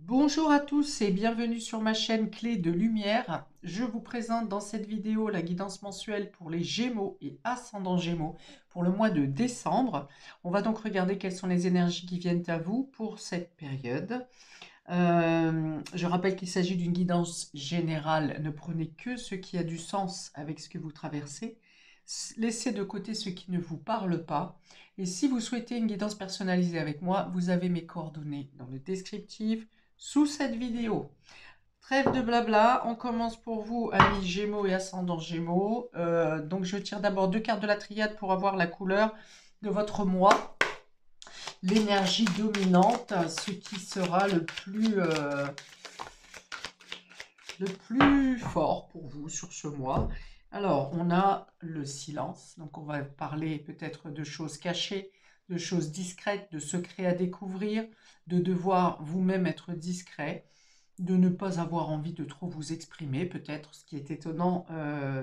Bonjour à tous et bienvenue sur ma chaîne Clé de Lumière. Je vous présente dans cette vidéo la guidance mensuelle pour les Gémeaux et ascendants Gémeaux pour le mois de décembre. On va donc regarder quelles sont les énergies qui viennent à vous pour cette période. Je rappelle qu'il s'agit d'une guidance générale. Ne prenez que ce qui a du sens avec ce que vous traversez. Laissez de côté ce qui ne vous parle pas. Et si vous souhaitez une guidance personnalisée avec moi, vous avez mes coordonnées dans le descriptif sous cette vidéo. Trêve de blabla, on commence pour vous, amis Gémeaux et ascendants Gémeaux. Donc je tire d'abord deux cartes de la triade pour avoir la couleur de votre mois, l'énergie dominante, ce qui sera le plus fort pour vous sur ce mois. Alors, on a le silence, donc on va parler peut-être de choses cachées, de choses discrètes, de secrets à découvrir, de devoir vous-même être discret, de ne pas avoir envie de trop vous exprimer, peut-être, ce qui est étonnant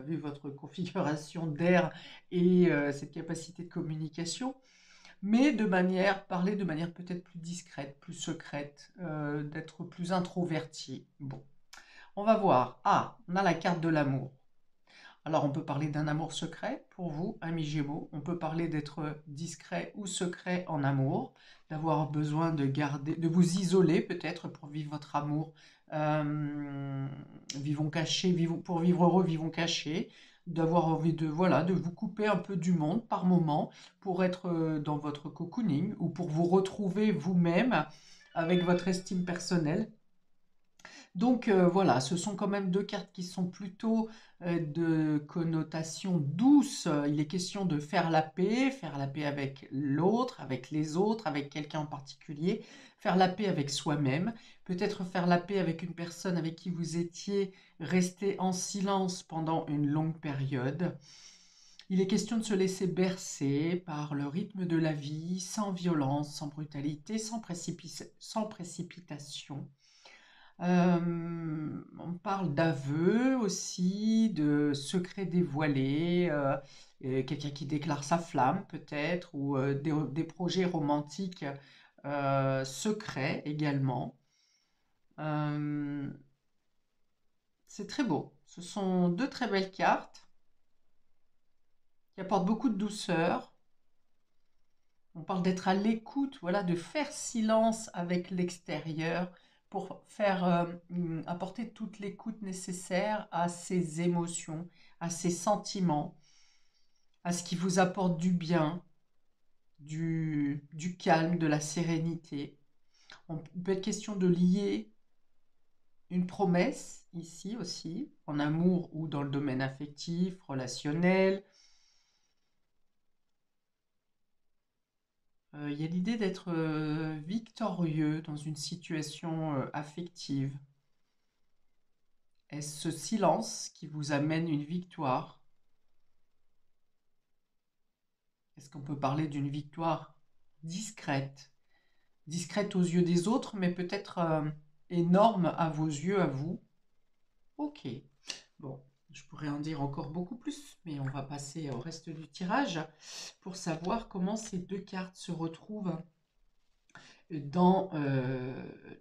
vu votre configuration d'air et cette capacité de communication, mais parler de manière peut-être plus discrète, plus secrète, d'être plus introverti. Bon, on va voir. Ah, on a la carte de l'amour. Alors, on peut parler d'un amour secret pour vous, amis Gémeaux. On peut parler d'être discret ou secret en amour, d'avoir besoin de garder, de vous isoler peut-être pour vivre votre amour. Vivons cachés, pour vivre heureux, vivons cachés. D'avoir envie de, voilà, de vous couper un peu du monde par moment pour être dans votre cocooning ou pour vous retrouver vous-même avec votre estime personnelle. Donc voilà, ce sont quand même deux cartes qui sont plutôt de connotation douce. Il est question de faire la paix avec l'autre, avec les autres, avec quelqu'un en particulier, faire la paix avec soi-même, peut-être faire la paix avec une personne avec qui vous étiez resté en silence pendant une longue période. Il est question de se laisser bercer par le rythme de la vie, sans violence, sans brutalité, sans précipitation. On parle d'aveux aussi, de secrets dévoilés, et quelqu'un qui déclare sa flamme peut-être, ou des projets romantiques secrets également. Euh, c'est très beau. Ce sont deux très belles cartes qui apportent beaucoup de douceur. On parle d'être à l'écoute, voilà, de faire silence avec l'extérieur pour apporter toute l'écoute nécessaire à ses émotions, à ses sentiments, à ce qui vous apporte du bien, du calme, de la sérénité. On peut être question de lier une promesse ici aussi, en amour ou dans le domaine affectif, relationnel. Il y a l'idée d'être victorieux dans une situation affective. Est-ce ce silence qui vous amène une victoire? Est-ce qu'on peut parler d'une victoire discrète? Discrète aux yeux des autres, mais peut-être énorme à vos yeux, à vous. Ok. Bon, je pourrais en dire encore beaucoup plus, mais on va passer au reste du tirage pour savoir comment ces deux cartes se retrouvent dans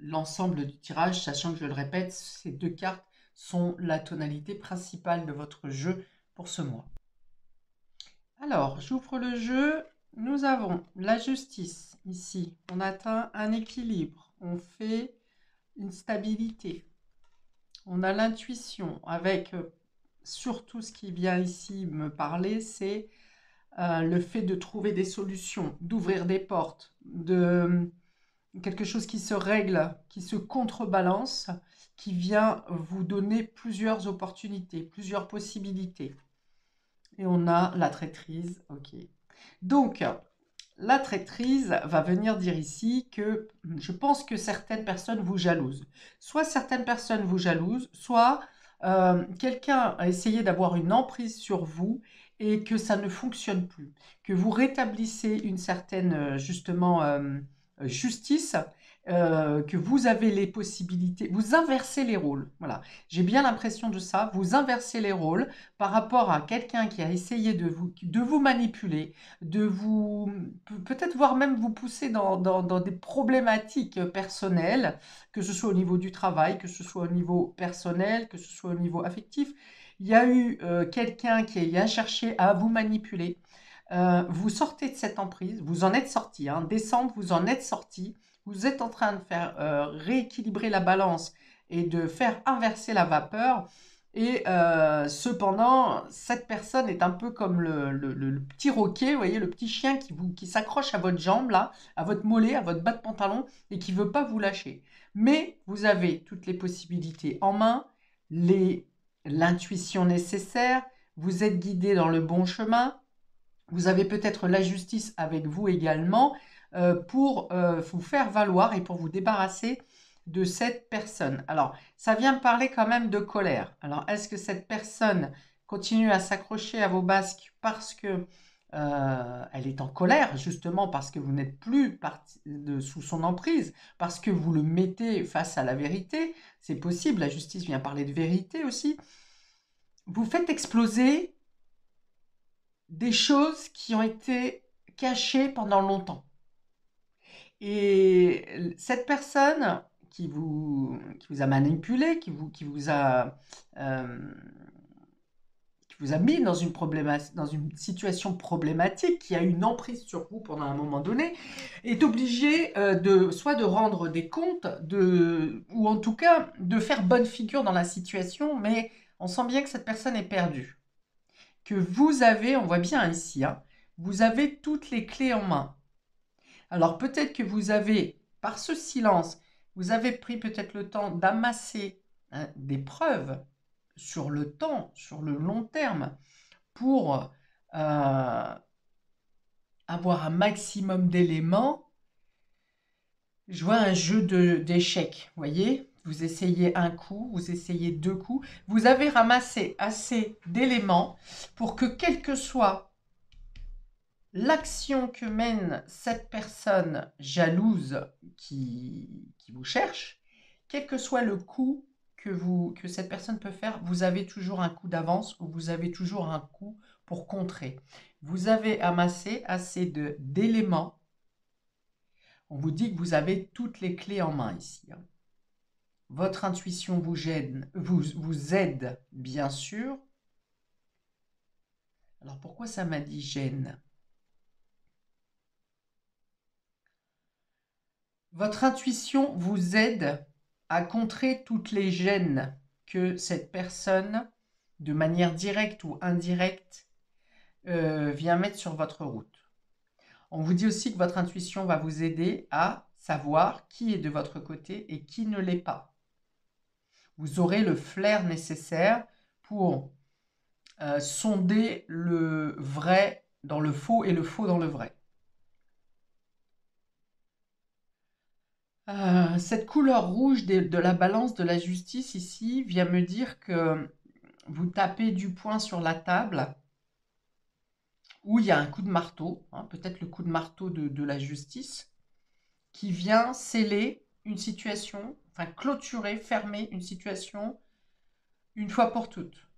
l'ensemble du tirage, sachant que je le répète, ces deux cartes sont la tonalité principale de votre jeu pour ce mois. Alors, j'ouvre le jeu. Nous avons la justice ici. On atteint un équilibre. On fait une stabilité. On a l'intuition avec surtout ce qui vient ici me parler, c'est le fait de trouver des solutions, d'ouvrir des portes, de quelque chose qui se règle, qui se contrebalance, qui vient vous donner plusieurs opportunités, plusieurs possibilités. Et on a la traîtrise, ok. Donc, la traîtrise va venir dire ici que je pense que certaines personnes vous jalousent. Soit certaines personnes vous jalousent, soit quelqu'un a essayé d'avoir une emprise sur vous et que ça ne fonctionne plus. Que vous rétablissez une certaine, justement, justice, que vous avez les possibilités, vous inversez les rôles. Voilà, j'ai bien l'impression de ça. Vous inversez les rôles par rapport à quelqu'un qui a essayé de vous manipuler, de vous, peut-être voire même vous pousser dans des problématiques personnelles, que ce soit au niveau du travail, que ce soit au niveau personnel, que ce soit au niveau affectif. Il y a eu quelqu'un qui a cherché à vous manipuler. Vous sortez de cette emprise, vous en êtes sorti, hein, descendre, vous en êtes sorti, vous êtes en train de faire rééquilibrer la balance et de faire inverser la vapeur. Et cependant, cette personne est un peu comme le petit roquet, vous voyez, le petit chien qui s'accroche à votre jambe, là, à votre mollet, à votre bas de pantalon, et qui ne veut pas vous lâcher. Mais vous avez toutes les possibilités en main, l'intuition nécessaire, vous êtes guidé dans le bon chemin, vous avez peut-être la justice avec vous également pour vous faire valoir et pour vous débarrasser de cette personne. Alors, ça vient me parler quand même de colère. Alors, est-ce que cette personne continue à s'accrocher à vos basques parce que elle est en colère, justement parce que vous n'êtes plus sous son emprise, parce que vous le mettez face à la vérité? C'est possible, la justice vient parler de vérité aussi. Vous faites exploser des choses qui ont été cachées pendant longtemps. Et cette personne qui vous a manipulé, qui vous a mis dans une situation problématique, qui a eu une emprise sur vous pendant un moment donné, est obligée soit de rendre des comptes, ou en tout cas de faire bonne figure dans la situation, mais on sent bien que cette personne est perdue. Que vous avez, on voit bien ici, hein, vous avez toutes les clés en main. Alors peut-être que vous avez, par ce silence, vous avez pris peut-être le temps d'amasser des preuves sur le temps, sur le long terme, pour avoir un maximum d'éléments. Je vois un jeu d'échecs, vous voyez? Vous essayez un coup, vous essayez deux coups. Vous avez ramassé assez d'éléments pour que, quel que soit l'action que mène cette personne jalouse qui vous cherche, quel que soit le coup que cette personne peut faire, vous avez toujours un coup d'avance ou vous avez toujours un coup pour contrer. Vous avez amassé assez d'éléments. On vous dit que vous avez toutes les clés en main ici. Votre intuition vous aide, bien sûr. Alors pourquoi ça m'a dit gêne? Votre intuition vous aide à contrer toutes les gênes que cette personne, de manière directe ou indirecte, vient mettre sur votre route. On vous dit aussi que votre intuition va vous aider à savoir qui est de votre côté et qui ne l'est pas. Vous aurez le flair nécessaire pour sonder le vrai dans le faux et le faux dans le vrai. Cette couleur rouge de la balance de la justice ici vient me dire que vous tapez du poing sur la table où il y a un coup de marteau, hein, peut-être le coup de marteau de la justice, qui vient sceller une situation, enfin clôturer, fermer une situation une fois pour toutes.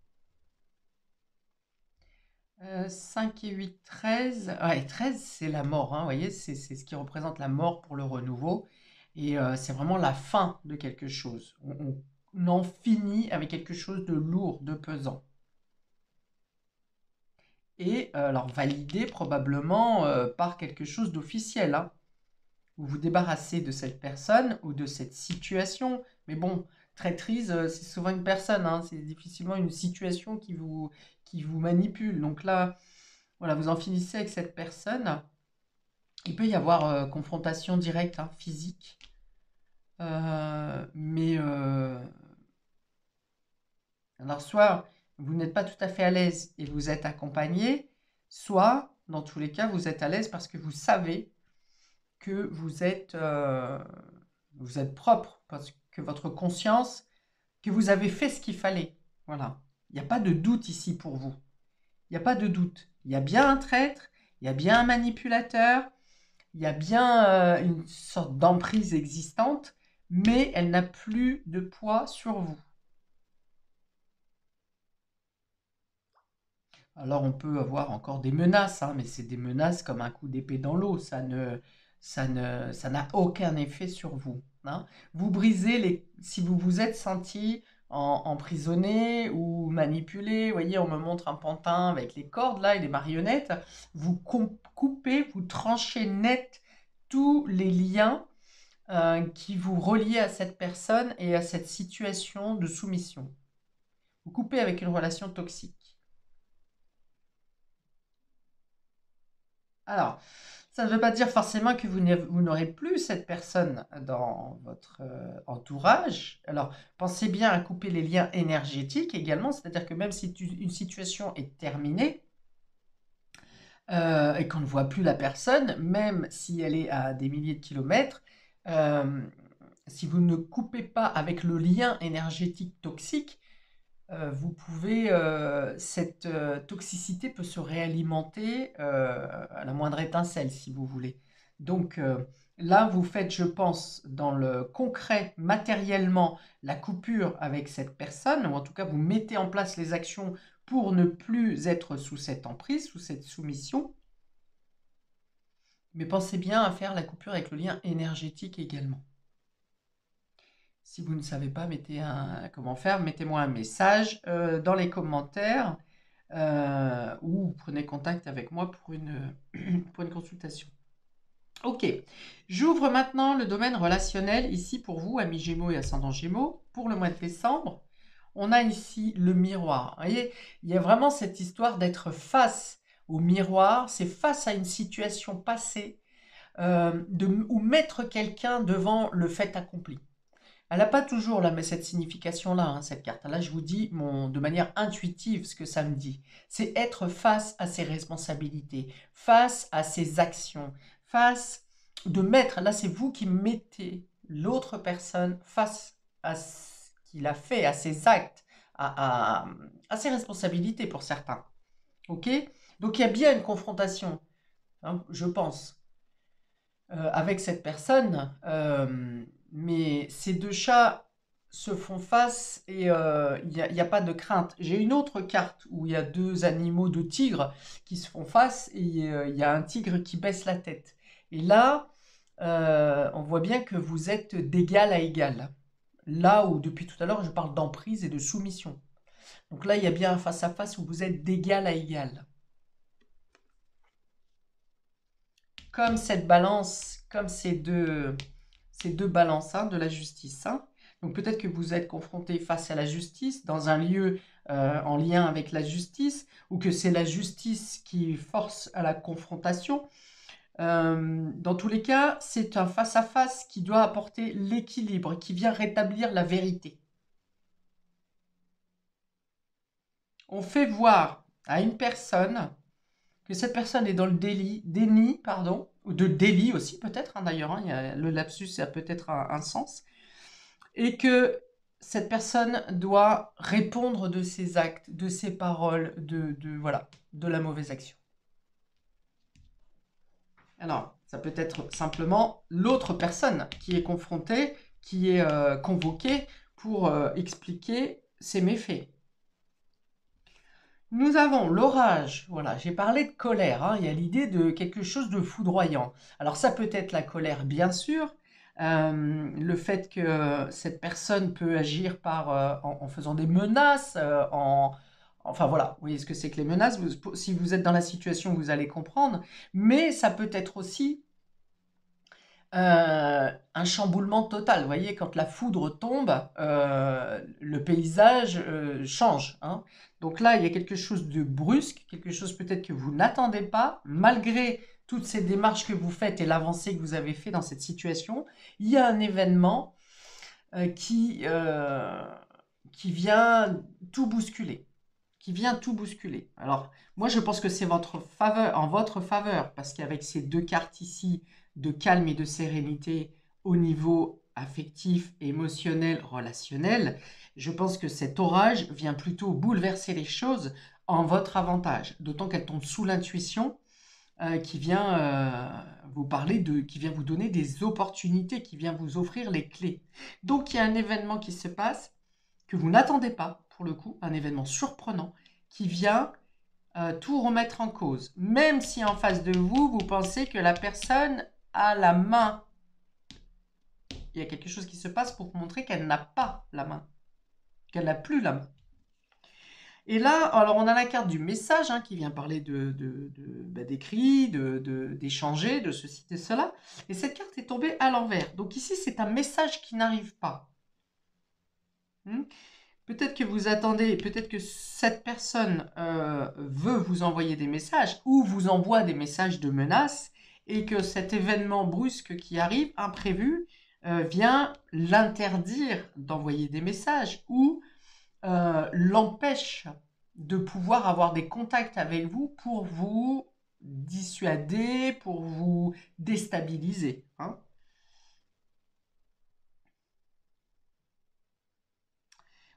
5 et 8, 13. Ouais, 13, c'est la mort, hein, vous voyez, c'est ce qui représente la mort pour le renouveau. Et c'est vraiment la fin de quelque chose. On en finit avec quelque chose de lourd, de pesant. Et alors validé probablement par quelque chose d'officiel. Hein. Vous vous débarrassez de cette personne ou de cette situation. Mais bon, traîtrise, c'est souvent une personne. Hein. C'est difficilement une situation qui vous manipule. Donc là, voilà, vous en finissez avec cette personne. Il peut y avoir confrontation directe, hein, physique. Mais alors soit vous n'êtes pas tout à fait à l'aise et vous êtes accompagné, soit dans tous les cas vous êtes à l'aise parce que vous savez que vous êtes propre, parce que votre conscience, que vous avez fait ce qu'il fallait. Voilà. Il n'y a pas de doute ici pour vous. Il n'y a pas de doute. Il y a bien un traître, il y a bien un manipulateur, Il y a bien une sorte d'emprise existante, mais elle n'a plus de poids sur vous. Alors on peut avoir encore des menaces, hein, mais c'est des menaces comme un coup d'épée dans l'eau, ça n'a aucun effet sur vous, hein. Vous brisez si vous vous êtes senti emprisonné ou manipulé, vous voyez, on me montre un pantin avec les cordes là et les marionnettes, vous coupez, vous tranchez net tous les liens qui vous relient à cette personne et à cette situation de soumission. Vous coupez avec une relation toxique. Alors, ça ne veut pas dire forcément que vous n'aurez plus cette personne dans votre entourage. Alors, pensez bien à couper les liens énergétiques également, c'est-à-dire que même si une situation est terminée et qu'on ne voit plus la personne, même si elle est à des milliers de kilomètres, euh, si vous ne coupez pas avec le lien énergétique toxique, cette toxicité peut se réalimenter à la moindre étincelle, si vous voulez. Donc là, vous faites, je pense, dans le concret, matériellement, la coupure avec cette personne, ou en tout cas, vous mettez en place les actions pour ne plus être sous cette emprise, sous cette soumission. Mais pensez bien à faire la coupure avec le lien énergétique également. Si vous ne savez pas comment faire, mettez-moi un message dans les commentaires ou prenez contact avec moi pour pour une consultation. Ok, j'ouvre maintenant le domaine relationnel ici pour vous, amis Gémeaux et ascendant Gémeaux, pour le mois de décembre. On a ici le miroir. Vous voyez, il y a vraiment cette histoire d'être face au miroir, c'est face à une situation passée, ou mettre quelqu'un devant le fait accompli. Elle n'a pas toujours cette signification-là, hein, cette carte. Là, je vous dis de manière intuitive ce que ça me dit. C'est être face à ses responsabilités, face à ses actions, là, c'est vous qui mettez l'autre personne face à ce qu'il a fait, à ses actes, à ses responsabilités pour certains. Ok? Donc, il y a bien une confrontation, hein, je pense, avec cette personne. Mais ces deux chats se font face et il n'y a pas de crainte. J'ai une autre carte où il y a deux animaux, deux tigres qui se font face et il y a un tigre qui baisse la tête. Et là, on voit bien que vous êtes d'égal à égal. Là où depuis tout à l'heure je parle d'emprise et de soumission. Donc là, il y a bien un face-à-face où vous êtes d'égal à égal. Comme cette balance, comme ces deux balances, hein, de la justice, hein. Donc peut-être que vous êtes confronté face à la justice, dans un lieu en lien avec la justice, ou que c'est la justice qui force à la confrontation. Dans tous les cas, c'est un face-à-face qui doit apporter l'équilibre, qui vient rétablir la vérité. On fait voir à une personne que cette personne est dans le déni, pardon, ou de délit aussi peut-être, hein, d'ailleurs, hein, le lapsus a peut-être un sens, et que cette personne doit répondre de ses actes, de ses paroles, voilà, de la mauvaise action. Alors, ça peut être simplement l'autre personne qui est confrontée, qui est convoquée pour expliquer ses méfaits. Nous avons l'orage. Voilà, j'ai parlé de colère, hein. Il y a l'idée de quelque chose de foudroyant. Alors ça peut être la colère, bien sûr. Le fait que cette personne peut agir en faisant des menaces, enfin voilà, vous voyez ce que c'est que les menaces. Si vous êtes dans la situation, vous allez comprendre. Mais ça peut être aussi un chamboulement total. Vous voyez, quand la foudre tombe, le paysage change, hein. Donc là, il y a quelque chose de brusque, quelque chose peut-être que vous n'attendez pas, malgré toutes ces démarches que vous faites et l'avancée que vous avez fait dans cette situation, il y a un événement qui vient tout bousculer. Qui vient tout bousculer. Alors, moi, je pense que c'est en votre faveur, parce qu'avec ces deux cartes ici, de calme et de sérénité au niveau affectif, émotionnel, relationnel, je pense que cet orage vient plutôt bouleverser les choses en votre avantage. D'autant qu'elle tombe sous l'intuition qui vient vous parler qui vient vous donner des opportunités, qui vient vous offrir les clés. Donc il y a un événement qui se passe que vous n'attendez pas, pour le coup, un événement surprenant, qui vient tout remettre en cause. Même si en face de vous, vous pensez que la personne a la main. Il y a quelque chose qui se passe pour montrer qu'elle n'a pas la main, qu'elle n'a plus la main. Et là, alors on a la carte du message qui vient parler d'écrit, d'échanger, de ceci, de cela. Et cette carte est tombée à l'envers. Donc ici, c'est un message qui n'arrive pas. Peut-être que vous attendez, peut-être que cette personne veut vous envoyer des messages ou vous envoie des messages de menace et que cet événement brusque qui arrive, imprévu, vient l'interdire d'envoyer des messages ou l'empêche de pouvoir avoir des contacts avec vous pour vous dissuader, pour vous déstabiliser.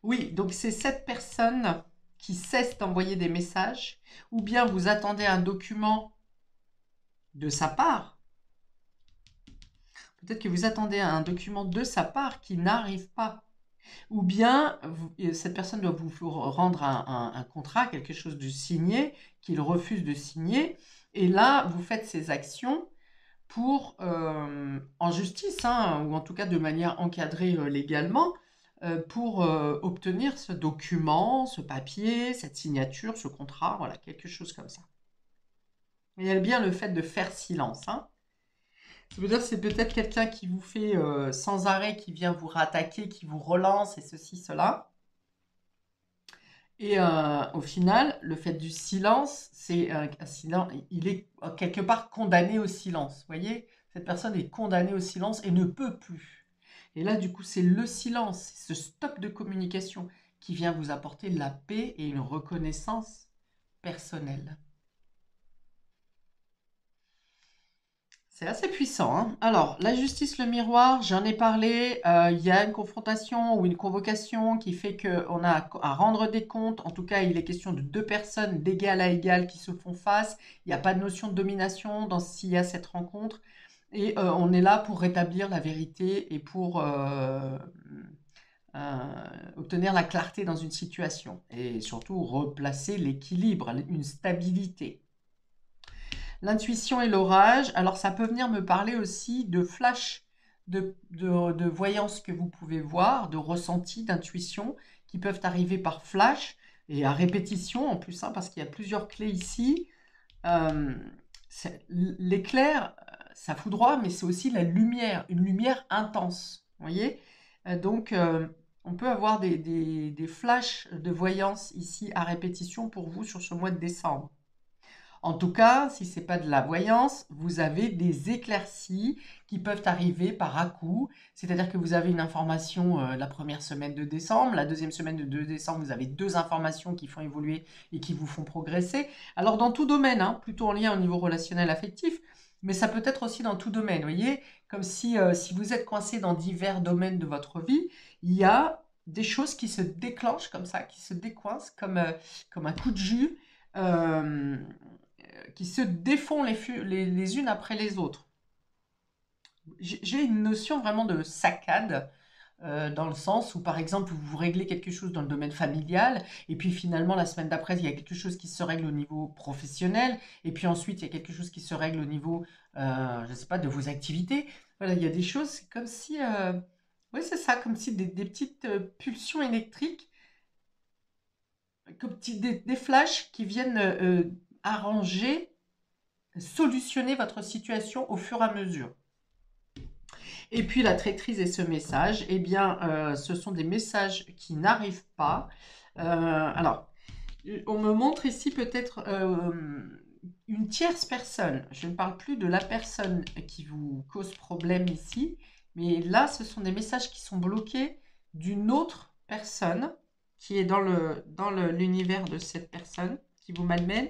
Oui, donc c'est cette personne qui cesse d'envoyer des messages, ou bien vous attendez un document de sa part. Peut-être que vous attendez un document de sa part qui n'arrive pas. Ou bien cette personne doit vous rendre un contrat, quelque chose de signé, qu'il refuse de signer. Et là, vous faites ces actions pour, en justice, ou en tout cas de manière encadrée légalement, pour obtenir ce document, ce papier, cette signature, ce contrat, voilà, quelque chose comme ça. Et il y a bien le fait de faire silence. Ça veut dire que c'est peut-être quelqu'un qui vous fait sans arrêt, qui vient vous rattaquer, qui vous relance et ceci, cela. Et au final, le fait du silence, c'est un silence, il est quelque part condamné au silence. Vous voyez, cette personne est condamnée au silence et ne peut plus. Et là, du coup, c'est le silence, ce stop de communication qui vient vous apporter la paix et une reconnaissance personnelle. C'est assez puissant. Alors, la justice, le miroir, j'en ai parlé. Il y a une confrontation ou une convocation qui fait qu'on a à rendre des comptes. En tout cas, il est question de deux personnes d'égal à égal qui se font face. Il n'y a pas de notion de domination s'il y a cette rencontre. Et on est là pour rétablir la vérité et pour obtenir la clarté dans une situation. Et surtout, replacer l'équilibre, une stabilité. L'intuition et l'orage, alors ça peut venir me parler aussi de flash, de voyance que vous pouvez voir, de ressenti, d'intuition, qui peuvent arriver par flash et à répétition en plus, parce qu'il y a plusieurs clés ici. L'éclair, ça foudroie, mais c'est aussi la lumière, une lumière intense. Vous voyez. Donc, on peut avoir des flashs de voyance ici à répétition pour vous sur ce mois de décembre. En tout cas, si ce n'est pas de la voyance, vous avez des éclaircies qui peuvent arriver par à-coup. C'est-à-dire que vous avez une information la première semaine de décembre, la deuxième semaine de décembre, vous avez deux informations qui font évoluer et qui vous font progresser. Alors dans tout domaine, plutôt en lien au niveau relationnel affectif, mais ça peut être aussi dans tout domaine, vous voyez, comme si vous êtes coincé dans divers domaines de votre vie, il y a des choses qui se déclenchent comme ça, qui se décoincent comme un coup de jus. Qui se défont les unes après les autres. J'ai une notion vraiment de saccade, dans le sens où, par exemple, vous réglez quelque chose dans le domaine familial, et puis finalement, la semaine d'après, il y a quelque chose qui se règle au niveau professionnel, et puis ensuite, il y a quelque chose qui se règle au niveau, je ne sais pas, de vos activités. Voilà, il y a des choses comme si, oui, c'est ça, comme si des petites pulsions électriques, comme des flashs qui viennent arranger, solutionner votre situation au fur et à mesure. Et puis la traîtrise et ce message, eh bien, ce sont des messages qui n'arrivent pas. Alors, on me montre ici peut-être une tierce personne. Je ne parle plus de la personne qui vous cause problème ici, mais là, ce sont des messages qui sont bloqués d'une autre personne qui est dans l'univers de cette personne qui vous malmène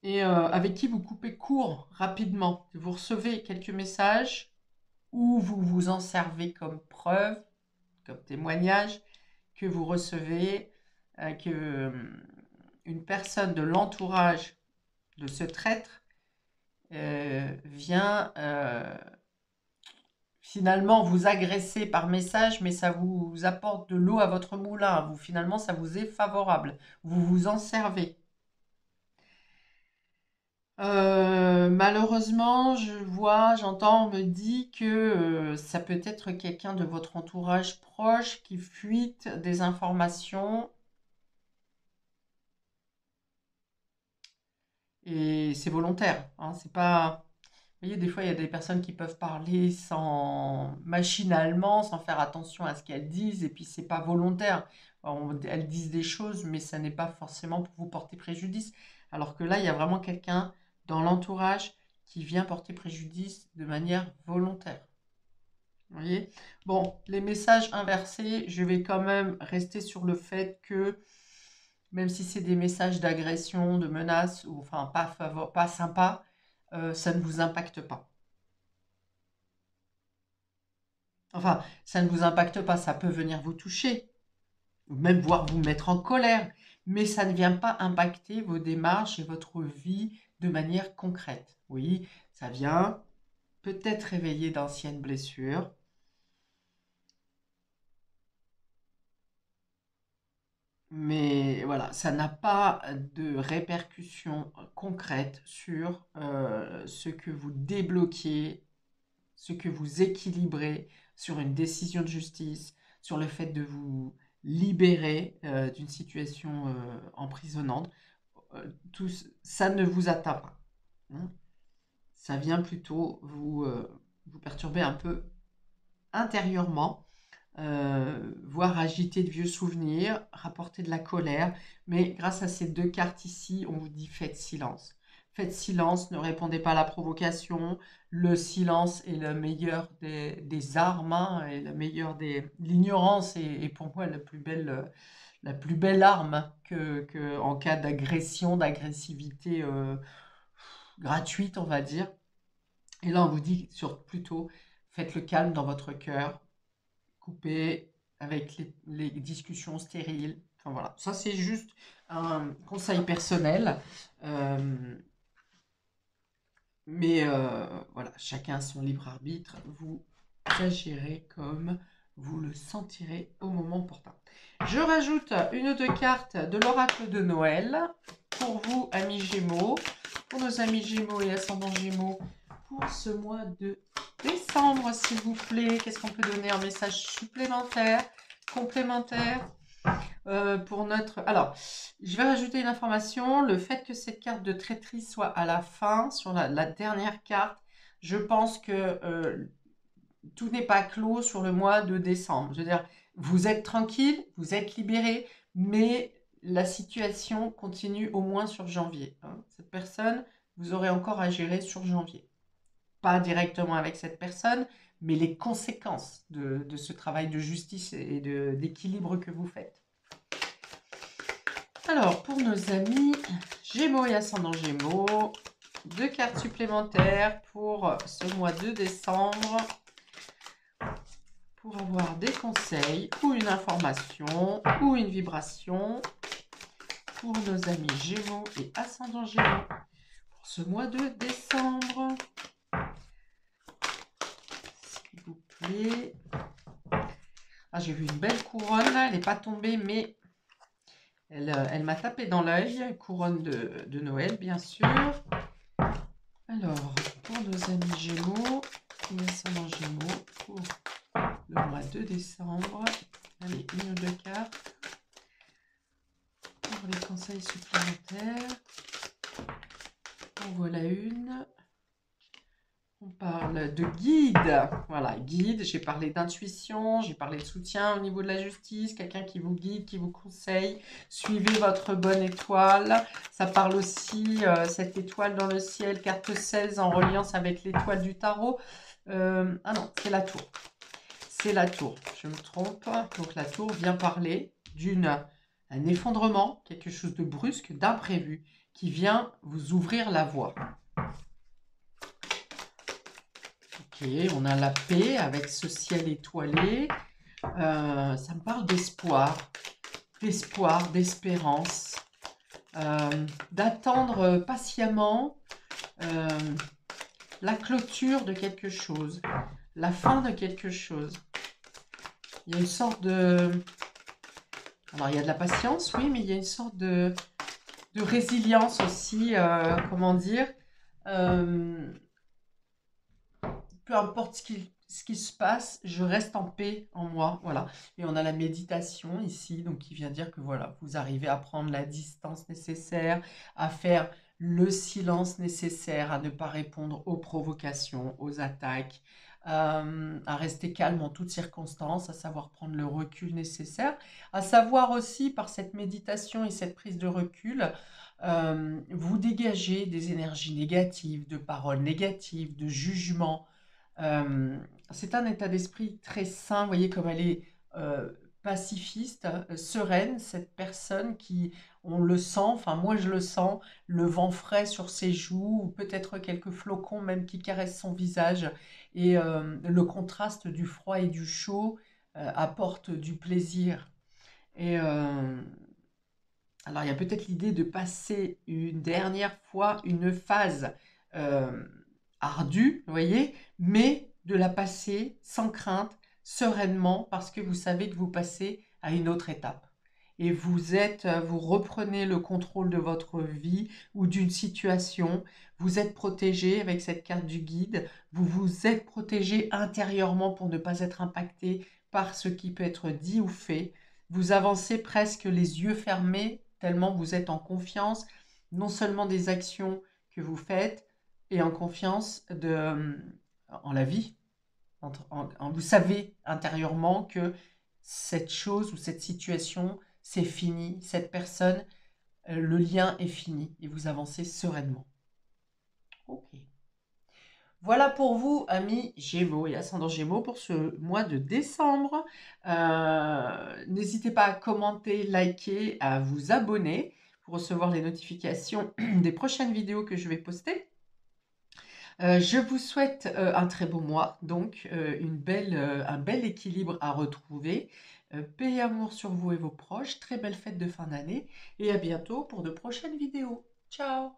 et avec qui vous coupez court rapidement. Vous recevez quelques messages ou vous vous en servez comme preuve, comme témoignage que vous recevez, que une personne de l'entourage de ce traître vient finalement vous agresser par message, mais ça vous apporte de l'eau à votre moulin. Vous, finalement, ça vous est favorable. Vous vous en servez. Malheureusement, j'entends, on me dit que ça peut être quelqu'un de votre entourage proche qui fuite des informations. Et c'est volontaire, hein, c'est pas... Vous voyez, des fois, il y a des personnes qui peuvent parler machinalement, sans faire attention à ce qu'elles disent, et puis c'est pas volontaire. Elles disent des choses, mais ça n'est pas forcément pour vous porter préjudice. Alors que là, il y a vraiment quelqu'un dans l'entourage qui vient porter préjudice de manière volontaire. Vous voyez? Bon, les messages inversés, je vais quand même rester sur le fait que même si c'est des messages d'agression, de menaces, ou enfin pas sympa, ça ne vous impacte pas. Enfin, ça ne vous impacte pas, ça peut venir vous toucher, ou même voire vous mettre en colère, mais ça ne vient pas impacter vos démarches et votre vie de manière concrète. Oui, ça vient peut-être réveiller d'anciennes blessures, mais voilà, ça n'a pas de répercussions concrètes sur ce que vous débloquez, ce que vous équilibrez, sur une décision de justice, sur le fait de vous libérer d'une situation emprisonnante. Ça ne vous atteint pas, hein. Ça vient plutôt vous perturber un peu intérieurement, voire agiter de vieux souvenirs, rapporter de la colère. Mais grâce à ces deux cartes ici, on vous dit faites silence. Faites silence, ne répondez pas à la provocation. Le silence est le meilleur des armes, hein, et le meilleur des... L'ignorance est pour moi la plus belle arme en cas d'agression, d'agressivité gratuite, on va dire. Et là, on vous dit plutôt, faites le calme dans votre cœur, coupez avec les discussions stériles. Enfin voilà, ça c'est juste un conseil personnel. Euh, mais voilà, chacun a son libre arbitre. Vous agirez comme vous le sentirez au moment opportun. Je rajoute une ou deux cartes de l'oracle de Noël pour vous, amis Gémeaux, pour nos amis Gémeaux et ascendants Gémeaux, pour ce mois de décembre, s'il vous plaît. Qu'est-ce qu'on peut donner? Un message supplémentaire, complémentaire pour notre... Alors, je vais rajouter une information. Le fait que cette carte de traîtrise soit à la fin, sur la dernière carte, je pense que tout n'est pas clos sur le mois de décembre. Je veux dire, vous êtes tranquille, vous êtes libéré, mais la situation continue au moins sur janvier, hein. Cette personne, vous aurez encore à gérer sur janvier. Pas directement avec cette personne, mais les conséquences de ce travail de justice et d'équilibre que vous faites. Alors, pour nos amis Gémeaux et ascendant Gémeaux, deux cartes supplémentaires pour ce mois de décembre, pour avoir des conseils ou une information ou une vibration pour nos amis Gémeaux et ascendant Gémeaux pour ce mois de décembre. S'il vous plaît. Ah, j'ai vu une belle couronne là, elle n'est pas tombée, mais elle m'a tapé dans l'œil. Couronne de Noël, bien sûr. Alors, pour nos amis Gémeaux et ascendant Gémeaux, pour le mois de décembre, allez, une ou deux cartes pour les conseils supplémentaires. En voilà une. On parle de guide. Voilà, guide. J'ai parlé d'intuition, j'ai parlé de soutien au niveau de la justice, quelqu'un qui vous guide, qui vous conseille. Suivez votre bonne étoile. Ça parle aussi, cette étoile dans le ciel, carte 16 en reliance avec l'étoile du tarot. Ah non, c'est la tour. C'est la tour, je me trompe. Donc la tour vient parler d'un effondrement, quelque chose de brusque, d'imprévu, qui vient vous ouvrir la voie. Ok, on a la paix avec ce ciel étoilé. Ça me parle d'espoir, d'espérance. d'attendre patiemment la clôture de quelque chose, la fin de quelque chose. Il y a une sorte de... Alors, il y a de la patience, oui, mais il y a une sorte de résilience aussi, comment dire. Peu importe ce qui se passe, je reste en paix en moi, voilà. Et on a la méditation ici, donc qui vient dire que voilà, vous arrivez à prendre la distance nécessaire, à faire le silence nécessaire, à ne pas répondre aux provocations, aux attaques, à rester calme en toutes circonstances, à savoir prendre le recul nécessaire, à savoir aussi par cette méditation et cette prise de recul, vous dégager des énergies négatives, de paroles négatives, de jugements. C'est un état d'esprit très sain, vous voyez comme elle est pacifiste, sereine, cette personne qui, on le sent, enfin moi je le sens, le vent frais sur ses joues, ou peut-être quelques flocons même qui caressent son visage, et le contraste du froid et du chaud apporte du plaisir. Et alors il y a peut-être l'idée de passer une dernière fois une phase euh, ardue, vous voyez, mais de la passer sans crainte, sereinement, parce que vous savez que vous passez à une autre étape. Et vous reprenez le contrôle de votre vie ou d'une situation, vous êtes protégé avec cette carte du guide, vous vous êtes protégé intérieurement pour ne pas être impacté par ce qui peut être dit ou fait. Vous avancez presque les yeux fermés, tellement vous êtes en confiance, non seulement des actions que vous faites, et en confiance en la vie. Vous savez intérieurement que cette chose ou cette situation, c'est fini. Cette personne, le lien est fini et vous avancez sereinement. Ok. Voilà pour vous, amis Gémeaux et ascendant Gémeaux, pour ce mois de décembre. N'hésitez pas à commenter, liker, à vous abonner pour recevoir les notifications des prochaines vidéos que je vais poster. Je vous souhaite un très beau mois, donc un bel équilibre à retrouver. Paix et amour sur vous et vos proches. Très belle fête de fin d'année et à bientôt pour de prochaines vidéos. Ciao!